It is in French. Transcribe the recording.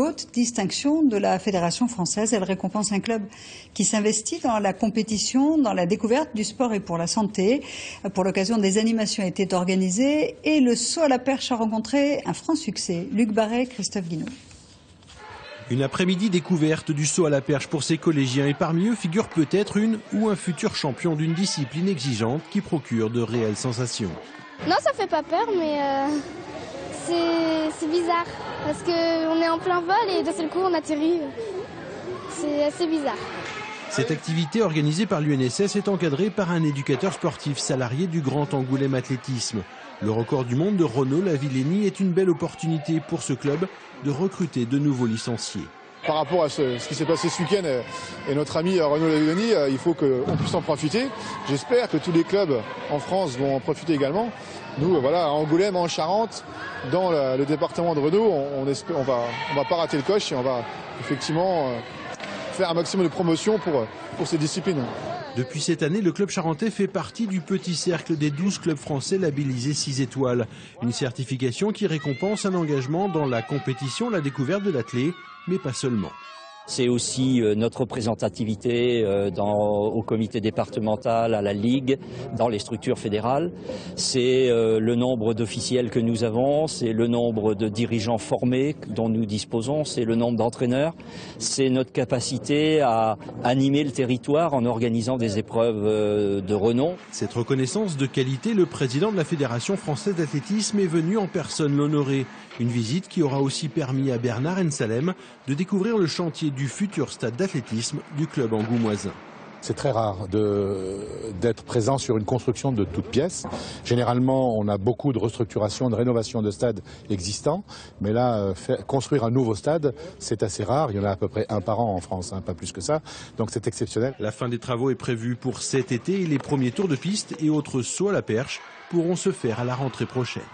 Haute distinction de la Fédération française, elle récompense un club qui s'investit dans la compétition, dans la découverte du sport et pour la santé. Pour l'occasion, des animations étaient organisées et le saut à la perche a rencontré un franc succès. Luc Barret, Christophe Guinaud. Une après-midi découverte du saut à la perche pour ces collégiens et parmi eux figure peut-être une ou un futur champion d'une discipline exigeante qui procure de réelles sensations. Non, ça fait pas peur, mais c'est bizarre parce qu'on est en plein vol et d'un seul coup on atterrit. C'est assez bizarre. Cette activité organisée par l'UNSS est encadrée par un éducateur sportif salarié du Grand Angoulême Athlétisme. Le record du monde de Renaud Lavillenie est une belle opportunité pour ce club de recruter de nouveaux licenciés. Par rapport à ce qui s'est passé ce week-end et notre ami Renaud Lavillenie, il faut qu'on puisse en profiter. J'espère que tous les clubs en France vont en profiter également. Nous, voilà, à Angoulême, en Charente, dans le département de Renaud, on va pas rater le coche et on va effectivement faire un maximum de promotion pour ces disciplines. Depuis cette année, le club charentais fait partie du petit cercle des 12 clubs français labellisés 6 étoiles. Une certification qui récompense un engagement dans la compétition, la découverte de l'athlète, mais pas seulement. C'est aussi notre représentativité au comité départemental, à la Ligue, dans les structures fédérales. C'est le nombre d'officiels que nous avons, c'est le nombre de dirigeants formés dont nous disposons, c'est le nombre d'entraîneurs, c'est notre capacité à animer le territoire en organisant des épreuves de renom. Cette reconnaissance de qualité, le président de la Fédération française d'athlétisme est venu en personne l'honorer. Une visite qui aura aussi permis à Bernard Ensalem de découvrir le chantier du futur stade d'athlétisme du club angoumoisin. C'est très rare d'être présent sur une construction de toutes pièces. Généralement, on a beaucoup de restructuration, de rénovation de stades existants. Mais là, construire un nouveau stade, c'est assez rare. Il y en a à peu près un par an en France, pas plus que ça. Donc c'est exceptionnel. La fin des travaux est prévue pour cet été et les premiers tours de piste et autres sauts à la perche pourront se faire à la rentrée prochaine.